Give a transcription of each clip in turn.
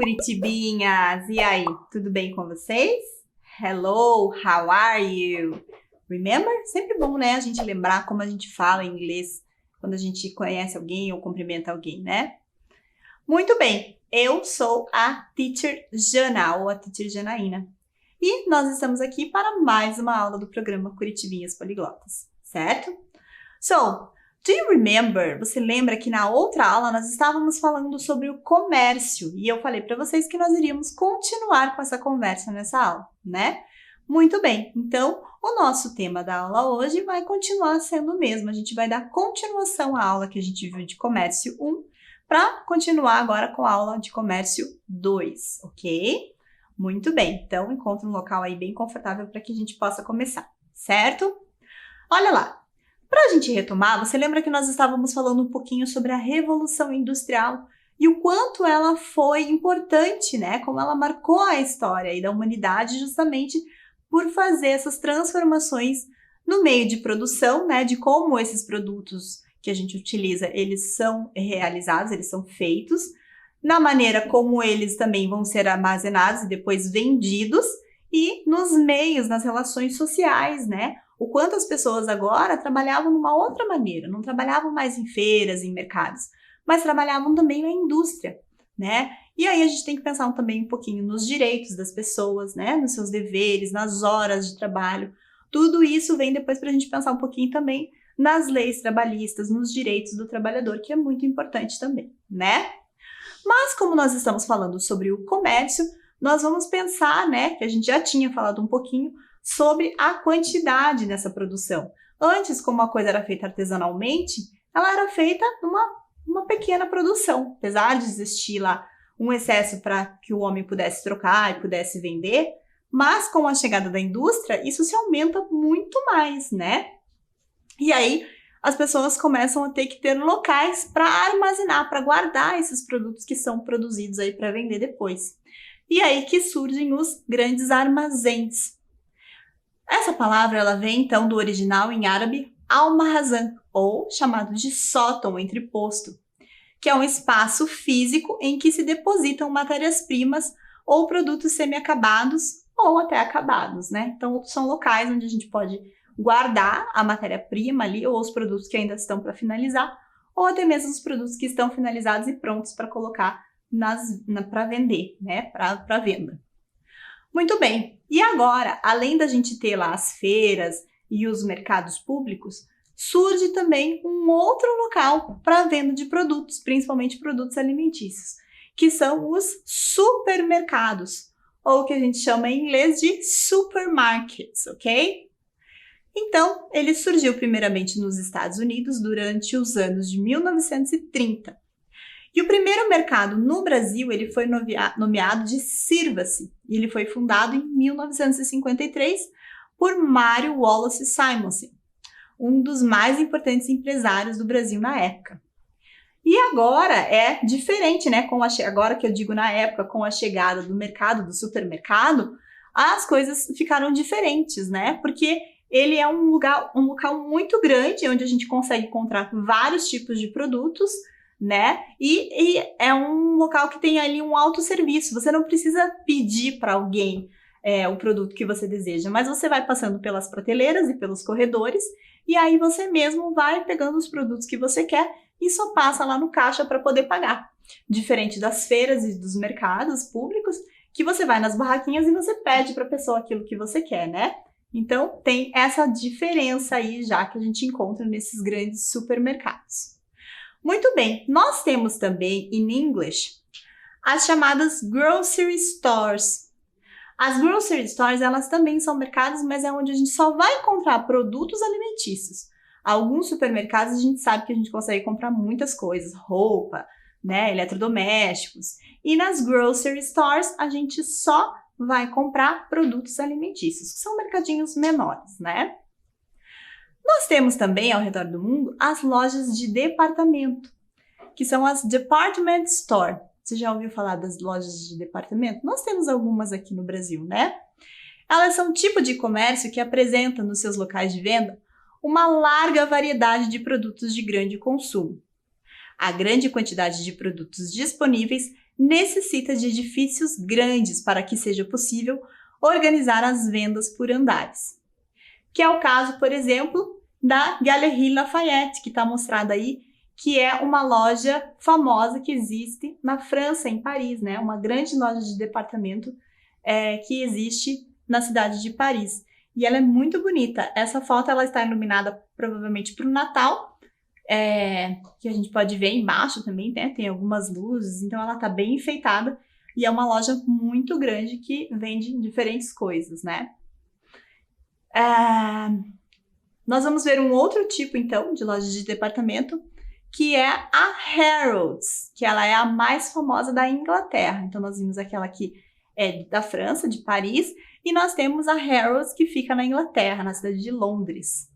Curitibinhas! E aí, tudo bem com vocês? Hello, how are you? Remember? Sempre bom, né, a gente lembrar como a gente fala em inglês quando a gente conhece alguém ou cumprimenta alguém, né? Muito bem, eu sou a Teacher Jana, ou a Teacher Janaína. E nós estamos aqui para mais uma aula do programa Curitibinhas Poliglotas, certo? So, do you remember? Você lembra que na outra aula nós estávamos falando sobre o comércio e eu falei para vocês que nós iríamos continuar com essa conversa nessa aula, né? Muito bem, então o nosso tema da aula hoje vai continuar sendo o mesmo. A gente vai dar continuação à aula que a gente viu de comércio 1 para continuar agora com a aula de comércio 2, ok? Muito bem, então encontre um local aí bem confortável para que a gente possa começar, certo? Olha lá. Para a gente retomar, você lembra que nós estávamos falando um pouquinho sobre a Revolução Industrial e o quanto ela foi importante, né? Como ela marcou a história aí da humanidade justamente por fazer essas transformações no meio de produção, né? De como esses produtos que a gente utiliza, eles são realizados, eles são feitos, na maneira como eles também vão ser armazenados e depois vendidos e nos meios, nas relações sociais, né? O quanto as pessoas agora trabalhavam de uma outra maneira, não trabalhavam mais em feiras, em mercados, mas trabalhavam também na indústria, né? E aí a gente tem que pensar também um pouquinho nos direitos das pessoas, né? Nos seus deveres, nas horas de trabalho. Tudo isso vem depois para a gente pensar um pouquinho também nas leis trabalhistas, nos direitos do trabalhador, que é muito importante também, né? Mas como nós estamos falando sobre o comércio, nós vamos pensar, né, que a gente já tinha falado um pouquinho, sobre a quantidade nessa produção. Antes, como a coisa era feita artesanalmente, ela era feita numa pequena produção. Apesar de existir lá um excesso para que o homem pudesse trocar e pudesse vender, mas com a chegada da indústria, isso se aumenta muito mais, né? E aí, as pessoas começam a ter que ter locais para armazenar, para guardar esses produtos que são produzidos aí para vender depois. E aí que surgem os grandes armazéns. Essa palavra ela vem então do original em árabe al-mahazan, ou chamado de sótão entreposto, que é um espaço físico em que se depositam matérias-primas ou produtos semi-acabados ou até acabados, né? Então são locais onde a gente pode guardar a matéria-prima ali ou os produtos que ainda estão para finalizar ou até mesmo os produtos que estão finalizados e prontos para colocar para vender, né? Para venda. Muito bem, e agora, além da gente ter lá as feiras e os mercados públicos, surge também um outro local para venda de produtos, principalmente produtos alimentícios, que são os supermercados, ou que a gente chama em inglês de supermarkets, ok? Então, ele surgiu primeiramente nos Estados Unidos durante os anos de 1930. E o primeiro mercado no Brasil, ele foi nomeado de Sirva-se, e ele foi fundado em 1953 por Mário Wallace Simonsen, um dos mais importantes empresários do Brasil na época. E agora é diferente, né? Agora que eu digo na época, com a chegada do mercado, do supermercado, as coisas ficaram diferentes, né? Porque ele é um local muito grande, onde a gente consegue encontrar vários tipos de produtos, né? E é um local que tem ali um autosserviço. Você não precisa pedir para alguém o produto que você deseja, mas você vai passando pelas prateleiras e pelos corredores e aí você mesmo vai pegando os produtos que você quer e só passa lá no caixa para poder pagar. Diferente das feiras e dos mercados públicos, que você vai nas barraquinhas e você pede para a pessoa aquilo que você quer, né? Então tem essa diferença aí já que a gente encontra nesses grandes supermercados. Muito bem, nós temos também, em inglês, as chamadas grocery stores. As grocery stores, elas também são mercados, mas é onde a gente só vai encontrar produtos alimentícios. Alguns supermercados a gente sabe que a gente consegue comprar muitas coisas, roupa, né, eletrodomésticos. E nas grocery stores a gente só vai comprar produtos alimentícios, que são mercadinhos menores, né? Nós temos também, ao redor do mundo, as lojas de departamento, que são as department store. Você já ouviu falar das lojas de departamento? Nós temos algumas aqui no Brasil, né? Elas são um tipo de comércio que apresenta nos seus locais de venda uma larga variedade de produtos de grande consumo. A grande quantidade de produtos disponíveis necessita de edifícios grandes para que seja possível organizar as vendas por andares. Que é o caso, por exemplo, da Galeries Lafayette, que está mostrada aí, que é uma loja famosa que existe na França, em Paris, né? Uma grande loja de departamento que existe na cidade de Paris. E ela é muito bonita. Essa foto ela está iluminada provavelmente para o Natal, que a gente pode ver embaixo também, né? Tem algumas luzes, então ela está bem enfeitada e é uma loja muito grande que vende diferentes coisas, né? Nós vamos ver um outro tipo, então, de loja de departamento, que é a Harrods, que ela é a mais famosa da Inglaterra. Então, nós vimos aquela que é da França, de Paris, e nós temos a Harrods, que fica na Inglaterra, na cidade de Londres.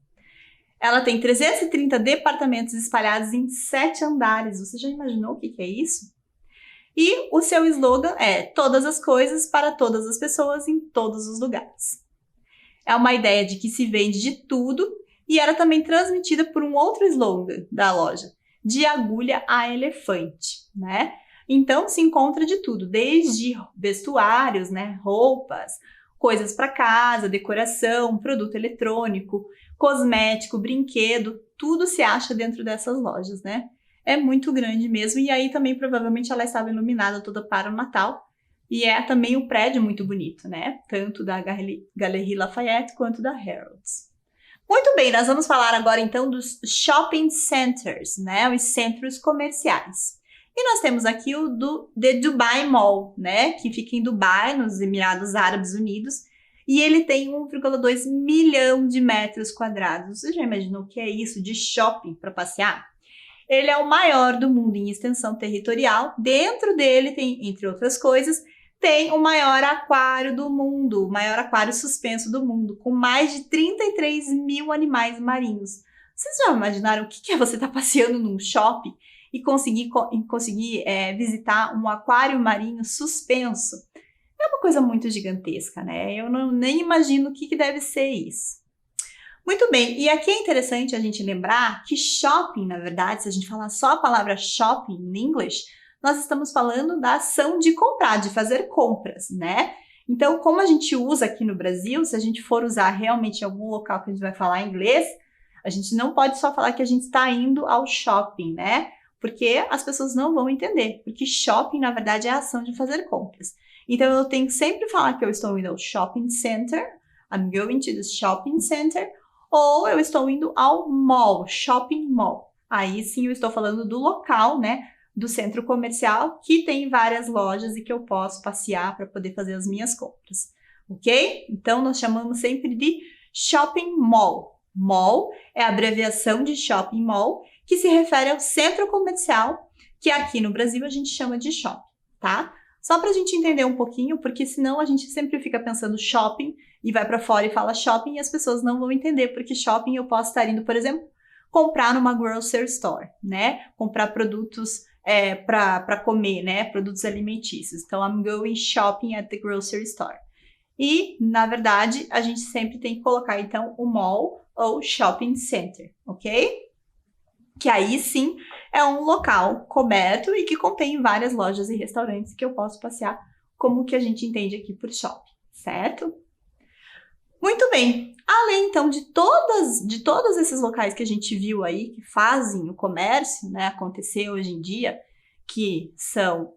Ela tem 330 departamentos espalhados em 7 andares. Você já imaginou o que é isso? E o seu slogan é todas as coisas para todas as pessoas em todos os lugares. É uma ideia de que se vende de tudo e era também transmitida por um outro slogan da loja, de agulha a elefante, né? Então se encontra de tudo, desde vestuários, né, roupas, coisas para casa, decoração, produto eletrônico, cosmético, brinquedo, tudo se acha dentro dessas lojas, né? É muito grande mesmo e aí também provavelmente ela estava iluminada toda para o Natal e é também um prédio muito bonito, né? Tanto da Galeries Lafayette quanto da Harrods. Muito bem, nós vamos falar agora então dos shopping centers, né? Os centros comerciais. E nós temos aqui o The Dubai Mall, né? Que fica em Dubai, nos Emirados Árabes Unidos, e ele tem 1,2 milhão de metros quadrados. Você já imaginou o que é isso de shopping para passear? Ele é o maior do mundo em extensão territorial. Dentro dele tem, entre outras coisas, tem o maior aquário do mundo, o maior aquário suspenso do mundo, com mais de 33 mil animais marinhos. Vocês já imaginaram o que é você estar passeando num shopping e conseguir visitar um aquário marinho suspenso? É uma coisa muito gigantesca, né? Eu nem imagino o que deve ser isso. Muito bem, e aqui é interessante a gente lembrar que shopping, na verdade, se a gente falar só a palavra shopping em inglês, nós estamos falando da ação de comprar, de fazer compras, né? Então, como a gente usa aqui no Brasil, se a gente for usar realmente em algum local que a gente vai falar inglês, a gente não pode só falar que a gente está indo ao shopping, né? Porque as pessoas não vão entender, porque shopping, na verdade, é a ação de fazer compras. Então, eu tenho que sempre falar que eu estou indo ao shopping center, I'm going to the shopping center, ou eu estou indo ao mall, shopping mall. Aí sim eu estou falando do local, né, do centro comercial, que tem várias lojas e que eu posso passear para poder fazer as minhas compras, ok? Então nós chamamos sempre de shopping mall. Mall é a abreviação de shopping mall, que se refere ao centro comercial, que aqui no Brasil a gente chama de shopping, tá? Só para a gente entender um pouquinho, porque senão a gente sempre fica pensando shopping e vai para fora e fala shopping e as pessoas não vão entender, porque shopping eu posso estar indo, por exemplo, comprar numa grocery store, né? Comprar produtos para comer, né? Produtos alimentícios. Então, I'm going shopping at the grocery store. E, na verdade, a gente sempre tem que colocar, então, o mall ou shopping center, ok? Que aí sim é um local coberto e que contém várias lojas e restaurantes que eu posso passear, como o que a gente entende aqui por shopping, certo? Muito bem, além então de todos esses locais que a gente viu aí, que fazem o comércio, né, acontecer hoje em dia, que são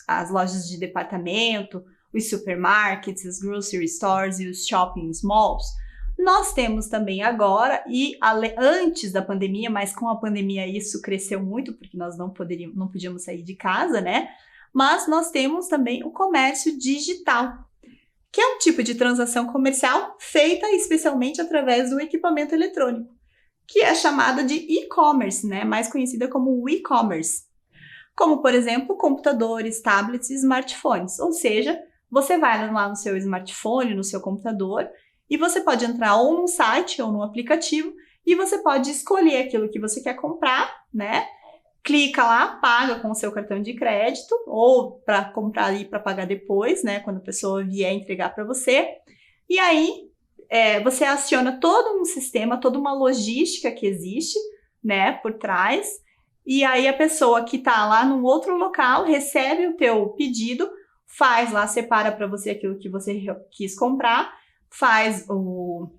as lojas de departamento, os supermarkets, os grocery stores e os shopping malls, nós temos também agora, e antes da pandemia, mas com a pandemia isso cresceu muito, porque nós não podíamos sair de casa, né? Mas nós temos também o comércio digital, que é um tipo de transação comercial feita especialmente através do equipamento eletrônico, que é chamada de e-commerce, né? Mais conhecida como e-commerce. Como, por exemplo, computadores, tablets e smartphones. Ou seja, você vai lá no seu smartphone, no seu computador, e você pode entrar ou num site ou num aplicativo e você pode escolher aquilo que você quer comprar, né? Clica lá, paga com o seu cartão de crédito ou para comprar ali para pagar depois, né? Quando a pessoa vier entregar para você. E aí você aciona todo um sistema, toda uma logística que existe, né? Por trás. e aí a pessoa que está lá num outro local recebe o teu pedido, faz lá, separa para você aquilo que você quis comprar,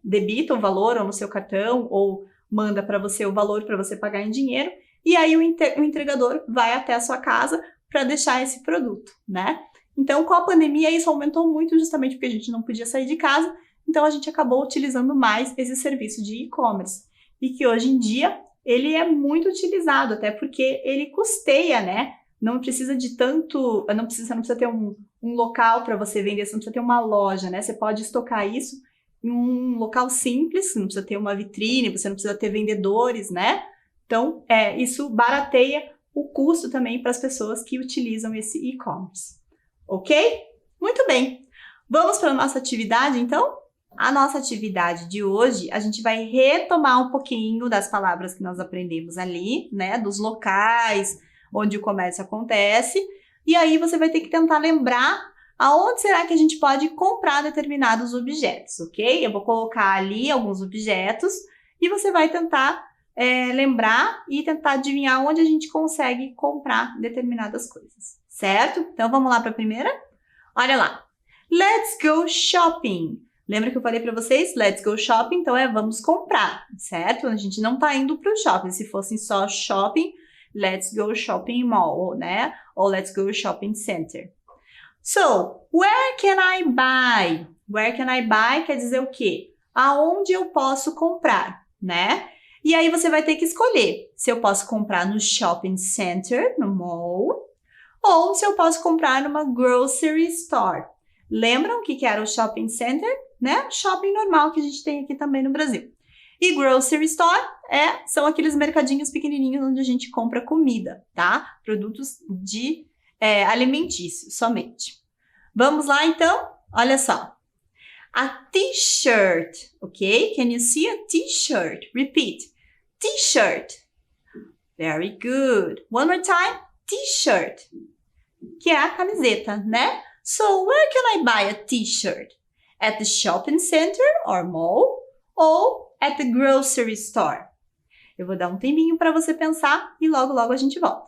debita o valor ou no seu cartão, ou manda para você o valor para você pagar em dinheiro, e aí o entregador vai até a sua casa para deixar esse produto, né? Então, com a pandemia, isso aumentou muito justamente porque a gente não podia sair de casa, então a gente acabou utilizando mais esse serviço de e-commerce. E que hoje em dia, ele é muito utilizado, até porque ele custeia, né? Não precisa de tanto, você não precisa ter um local para você vender, você não precisa ter uma loja, né? Você pode estocar isso em um local simples, você não precisa ter uma vitrine, você não precisa ter vendedores, né? Então, isso barateia o custo também para as pessoas que utilizam esse e-commerce. Ok? Muito bem. Vamos para a nossa atividade, então? A nossa atividade de hoje, a gente vai retomar um pouquinho das palavras que nós aprendemos ali, né? Dos locais onde o comércio acontece. E aí você vai ter que tentar lembrar aonde será que a gente pode comprar determinados objetos, ok? Eu vou colocar ali alguns objetos e você vai tentar lembrar e tentar adivinhar onde a gente consegue comprar determinadas coisas, certo? Então vamos lá para a primeira? Olha lá. Let's go shopping. Lembra que eu falei para vocês? Let's go shopping, então vamos comprar, certo? A gente não tá indo para o shopping. Se fosse só shopping, let's go shopping mall, né? Ou let's go shopping center. So, where can I buy? Where can I buy quer dizer o quê? Aonde eu posso comprar, né? E aí você vai ter que escolher se eu posso comprar no shopping center, no mall, ou se eu posso comprar numa grocery store. Lembram o que era o shopping center? Né? Shopping normal que a gente tem aqui também no Brasil. E grocery store são aqueles mercadinhos pequenininhos onde a gente compra comida, tá? Produtos de alimentícios somente. Vamos lá então? Olha só. A t-shirt, ok? Can you see a t-shirt? Repeat. T-shirt. Very good. One more time. T-shirt. Que é a camiseta, né? So, where can I buy a t-shirt? At the shopping center or mall? Ou at the grocery store? Eu vou dar um tempinho para você pensar e logo, logo a gente volta.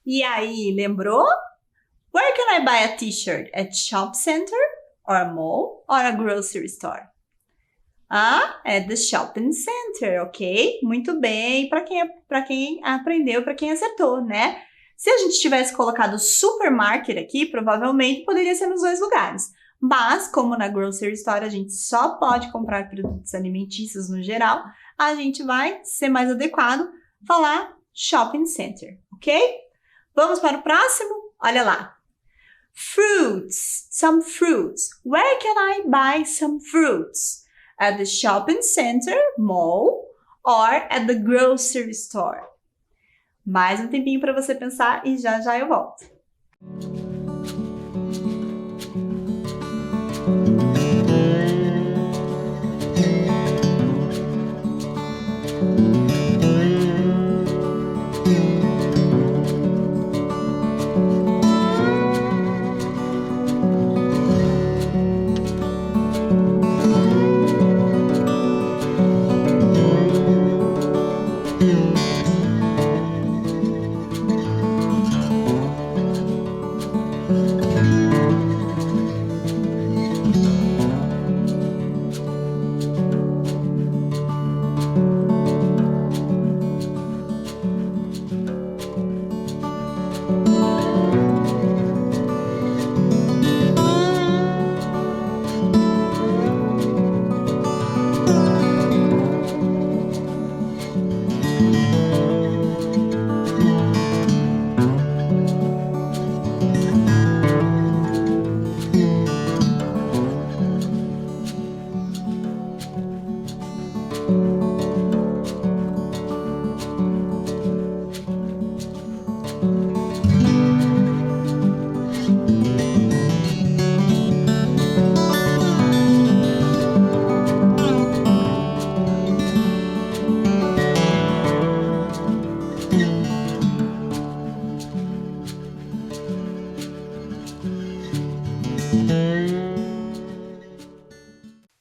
E aí, lembrou? Where can I buy a t-shirt? At shop center, or a mall, or a grocery store? At the shopping center, ok? Muito bem, para quem aprendeu, para quem acertou, né? Se a gente tivesse colocado supermarket aqui, provavelmente poderia ser nos dois lugares. Mas, como na grocery store a gente só pode comprar produtos alimentícios no geral, a gente vai ser mais adequado falar shopping center, ok? Vamos para o próximo? Olha lá. Fruits, some fruits. Where can I buy some fruits? At the shopping center, mall, or at the grocery store? Mais um tempinho para você pensar e já já eu volto.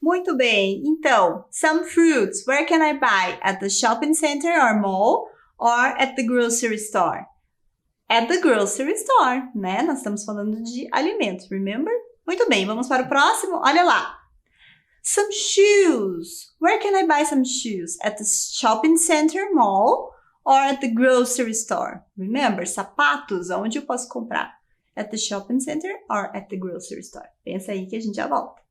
Muito bem. Então, some fruits. Where can I buy? At the shopping center or mall or at the grocery store? At the grocery store, né? Nós estamos falando de alimentos, remember? Muito bem, vamos para o próximo. Olha lá. Some shoes. Where can I buy some shoes? At the shopping center, mall or at the grocery store? Remember, sapatos, onde eu posso comprar? At the shopping center or at the grocery store? Pensa aí que a gente já volta.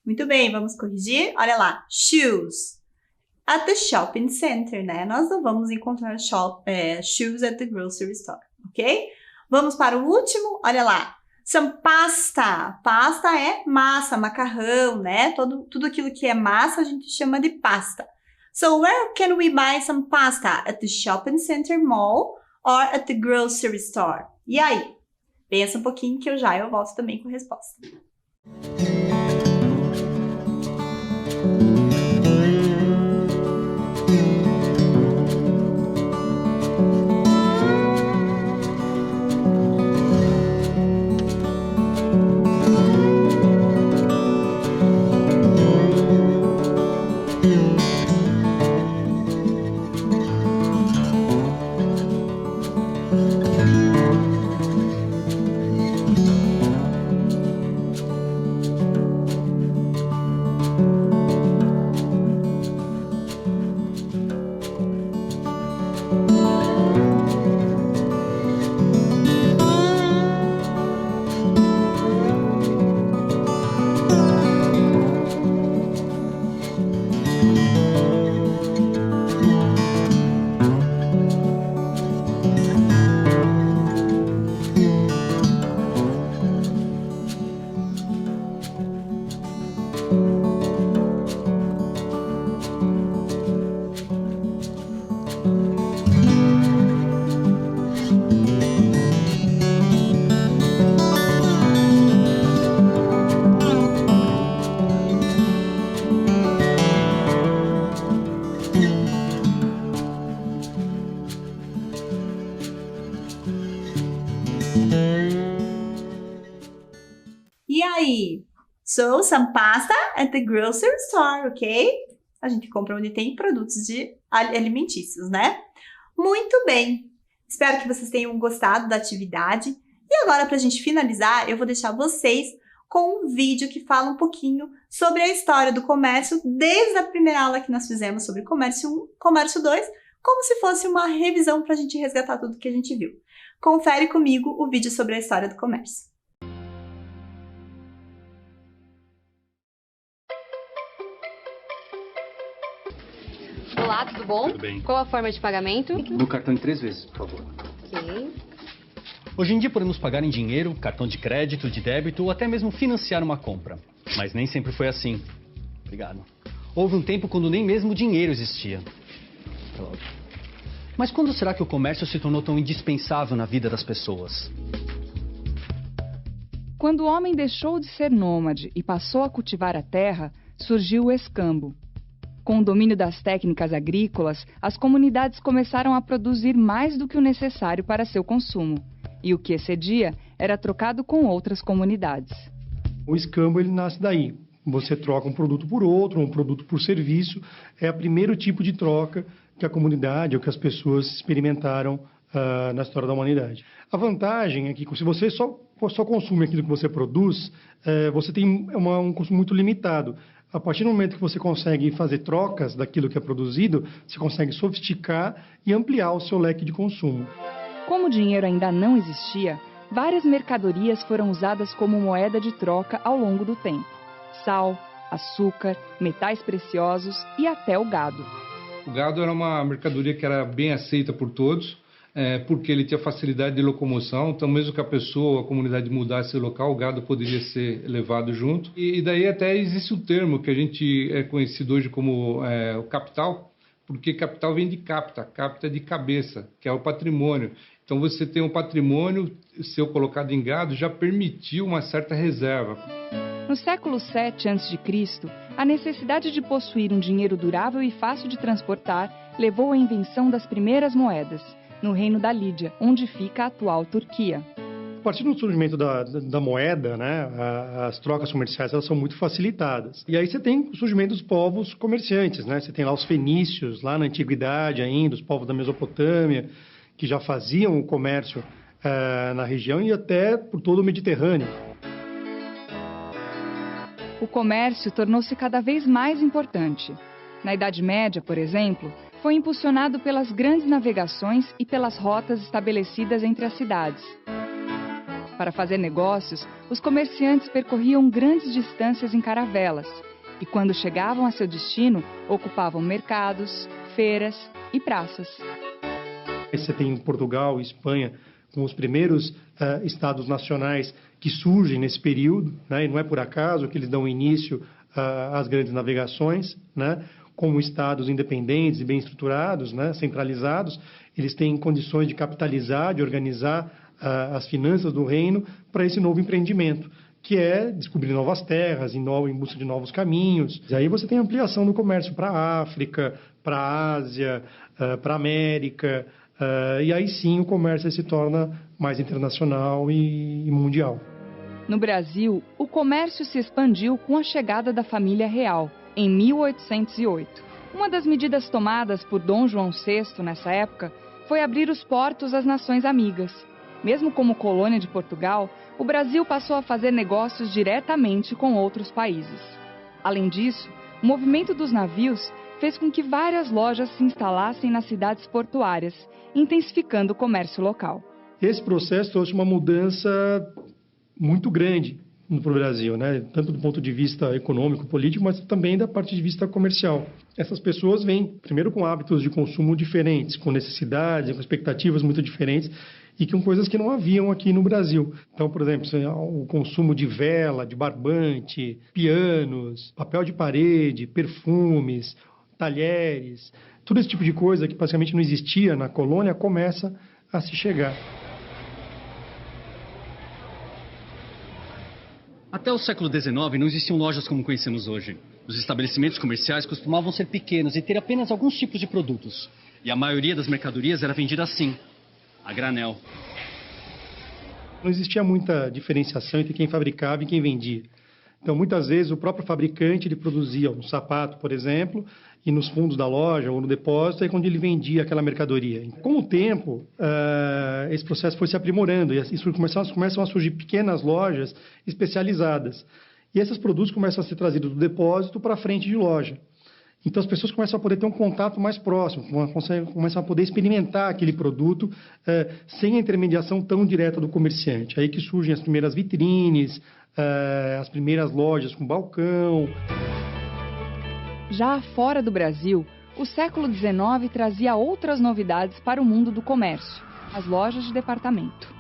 Muito bem, vamos corrigir? Olha lá, shoes. At the shopping center, né? Nós não vamos encontrar shoes at the grocery store, ok? Vamos para o último, olha lá. Some pasta. Pasta é massa, macarrão, né? Tudo aquilo que é massa a gente chama de pasta. So, where can we buy some pasta? At the shopping center, mall or at the grocery store? E aí? Pensa um pouquinho que eu volto também com a resposta. E aí? So, some pasta at the grocery store, ok? A gente compra onde tem produtos alimentícios, né? Muito bem! Espero que vocês tenham gostado da atividade. E agora, para a gente finalizar, eu vou deixar vocês com um vídeo que fala um pouquinho sobre a história do comércio, desde a primeira aula que nós fizemos sobre comércio 1, comércio 2, como se fosse uma revisão para a gente resgatar tudo que a gente viu. Confere comigo o vídeo sobre a história do comércio. Olá, tudo bom? Tudo bem. Qual a forma de pagamento? No cartão em 3 vezes, por favor. Ok. Hoje em dia podemos pagar em dinheiro, cartão de crédito, de débito ou até mesmo financiar uma compra. Mas nem sempre foi assim. Obrigado. Houve um tempo quando nem mesmo dinheiro existia. Até logo. Mas quando será que o comércio se tornou tão indispensável na vida das pessoas? Quando o homem deixou de ser nômade e passou a cultivar a terra, surgiu o escambo. Com o domínio das técnicas agrícolas, as comunidades começaram a produzir mais do que o necessário para seu consumo, e o que excedia era trocado com outras comunidades. O escambo ele nasce daí. Você troca um produto por outro, um produto por serviço. É o primeiro tipo de troca que a comunidade ou que as pessoas experimentaram na história da humanidade. A vantagem é que se você só consome aquilo que você produz, você tem um consumo muito limitado. A partir do momento que você consegue fazer trocas daquilo que é produzido, você consegue sofisticar e ampliar o seu leque de consumo. Como o dinheiro ainda não existia, várias mercadorias foram usadas como moeda de troca ao longo do tempo. Sal, açúcar, metais preciosos e até o gado. O gado era uma mercadoria que era bem aceita por todos, porque ele tinha facilidade de locomoção, então mesmo que a pessoa, a comunidade mudasse de local, o gado poderia ser levado junto. E daí até existe um termo que a gente é conhecido hoje como o capital, porque capital vem de capta de cabeça, que é o patrimônio. Então você tem um patrimônio, seu colocado em gado, já permitiu uma certa reserva. No século VII a.C., a necessidade de possuir um dinheiro durável e fácil de transportar levou à invenção das primeiras moedas, no reino da Lídia, onde fica a atual Turquia. A partir do surgimento da moeda, né, as trocas comerciais elas são muito facilitadas. E aí você tem o surgimento dos povos comerciantes, né? Você tem lá os fenícios, lá na antiguidade ainda, os povos da Mesopotâmia, que já faziam o comércio na região e até por todo o Mediterrâneo. O comércio tornou-se cada vez mais importante. Na Idade Média, por exemplo, foi impulsionado pelas grandes navegações e pelas rotas estabelecidas entre as cidades. Para fazer negócios, os comerciantes percorriam grandes distâncias em caravelas e, quando chegavam a seu destino, ocupavam mercados, feiras e praças. Você tem Portugal e Espanha com os primeiros estados nacionais que surgem nesse período, né? E não é por acaso que eles dão início às grandes navegações, né? Como estados independentes e bem estruturados, né? Centralizados, eles têm condições de capitalizar, de organizar as finanças do reino para esse novo empreendimento, que é descobrir novas terras, em busca de novos caminhos. E aí você tem ampliação do comércio para a África, para a Ásia, para a América, e aí sim o comércio se torna mais internacional e mundial. No Brasil, o comércio se expandiu com a chegada da família real, em 1808. Uma das medidas tomadas por Dom João VI nessa época foi abrir os portos às nações amigas. Mesmo como colônia de Portugal, o Brasil passou a fazer negócios diretamente com outros países. Além disso, o movimento dos navios fez com que várias lojas se instalassem nas cidades portuárias, intensificando o comércio local. Esse processo trouxe uma mudança muito grande para o Brasil, né? Tanto do ponto de vista econômico, político, mas também da parte de vista comercial. Essas pessoas vêm, primeiro, com hábitos de consumo diferentes, com necessidades, com expectativas muito diferentes, e com coisas que não haviam aqui no Brasil. Então, por exemplo, o consumo de vela, de barbante, pianos, papel de parede, perfumes, talheres, todo esse tipo de coisa que basicamente não existia na colônia começa a se chegar. Até o século XIX não existiam lojas como conhecemos hoje. Os estabelecimentos comerciais costumavam ser pequenos e ter apenas alguns tipos de produtos. E a maioria das mercadorias era vendida assim, a granel. Não existia muita diferenciação entre quem fabricava e quem vendia. Então, muitas vezes, o próprio fabricante ele produzia um sapato, por exemplo, e nos fundos da loja ou no depósito é quando ele vendia aquela mercadoria. Com o tempo, esse processo foi se aprimorando e começam a surgir pequenas lojas especializadas. E esses produtos começam a ser trazidos do depósito para a frente de loja. Então, as pessoas começam a poder ter um contato mais próximo, começam a poder experimentar aquele produto sem a intermediação tão direta do comerciante. Aí que surgem as primeiras vitrines, as primeiras lojas com balcão. Já fora do Brasil, o século XIX trazia outras novidades para o mundo do comércio, as lojas de departamento.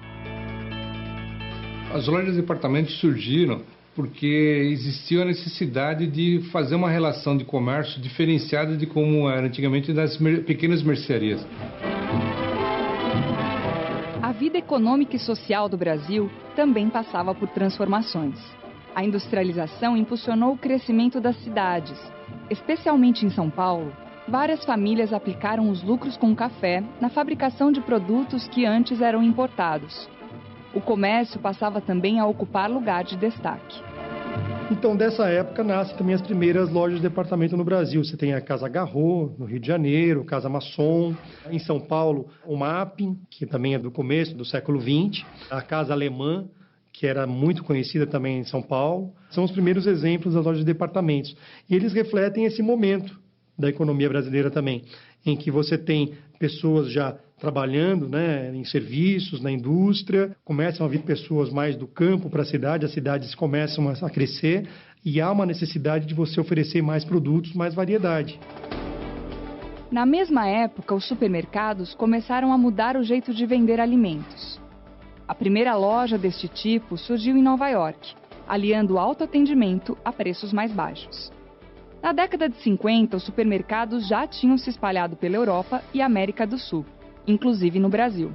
As lojas de departamento surgiram porque existia a necessidade de fazer uma relação de comércio diferenciada de como era antigamente das pequenas mercearias. vida econômica e social do Brasil também passava por transformações. A industrialização impulsionou o crescimento das cidades. Especialmente em São Paulo, várias famílias aplicaram os lucros com café na fabricação de produtos que antes eram importados. O comércio passava também a ocupar lugar de destaque. Então, dessa época, nascem também as primeiras lojas de departamento no Brasil. Você tem a Casa Garraud, no Rio de Janeiro, Casa Masson. Em São Paulo, o Mapping, que também é do começo do século XX. A Casa Alemã, que era muito conhecida também em São Paulo. São os primeiros exemplos das lojas de departamentos. E eles refletem esse momento da economia brasileira também, em que você tem pessoas já trabalhando, né, em serviços, na indústria, começam a vir pessoas mais do campo para a cidade, as cidades começam a crescer e há uma necessidade de você oferecer mais produtos, mais variedade. Na mesma época, os supermercados começaram a mudar o jeito de vender alimentos. A primeira loja deste tipo surgiu em Nova York, aliando alto atendimento a preços mais baixos. Na década de 50, os supermercados já tinham se espalhado pela Europa e América do Sul, inclusive no Brasil.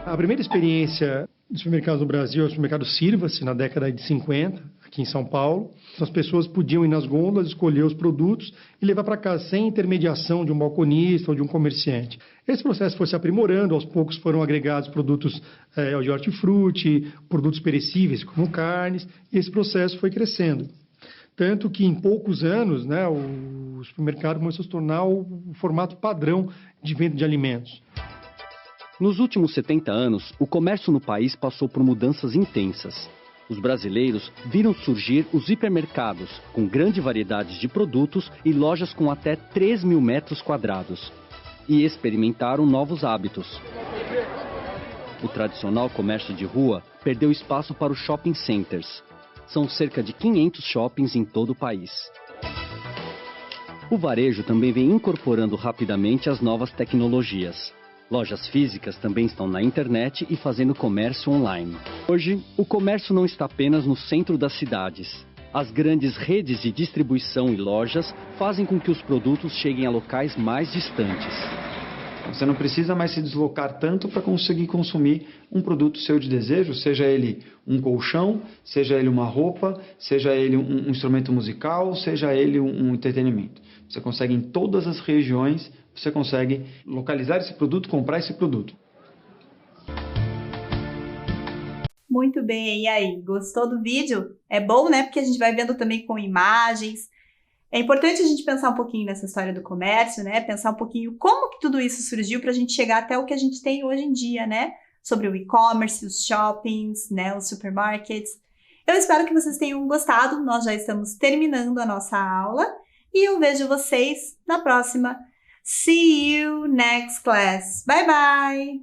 A primeira experiência de supermercados no Brasil é o supermercado Sirva-se, na década de 50, aqui em São Paulo. As pessoas podiam ir nas gôndolas, escolher os produtos e levar para casa sem intermediação de um balconista ou de um comerciante. Esse processo foi se aprimorando, aos poucos foram agregados produtos de hortifruti, produtos perecíveis como carnes, e esse processo foi crescendo. Tanto que em poucos anos, né, o supermercado começou a se tornar o formato padrão de venda de alimentos. Nos últimos 70 anos, o comércio no país passou por mudanças intensas. Os brasileiros viram surgir os hipermercados, com grande variedade de produtos e lojas com até 3 mil metros quadrados. E experimentaram novos hábitos. O tradicional comércio de rua perdeu espaço para os shopping centers. São cerca de 500 shoppings em todo o país. O varejo também vem incorporando rapidamente as novas tecnologias. Lojas físicas também estão na internet e fazendo comércio online. Hoje, o comércio não está apenas no centro das cidades. As grandes redes de distribuição e lojas fazem com que os produtos cheguem a locais mais distantes. Você não precisa mais se deslocar tanto para conseguir consumir um produto seu de desejo, seja ele um colchão, seja ele uma roupa, seja ele um instrumento musical, seja ele um entretenimento. Você consegue em todas as regiões, você consegue localizar esse produto, comprar esse produto. Muito bem, e aí, gostou do vídeo? É bom, né? Porque a gente vai vendo também com imagens. É importante a gente pensar um pouquinho nessa história do comércio, né? Pensar um pouquinho como que tudo isso surgiu para a gente chegar até o que a gente tem hoje em dia, né? Sobre o e-commerce, os shoppings, né? Os supermarkets. Eu espero que vocês tenham gostado. Nós já estamos terminando a nossa aula e eu vejo vocês na próxima. See you next class. Bye, bye!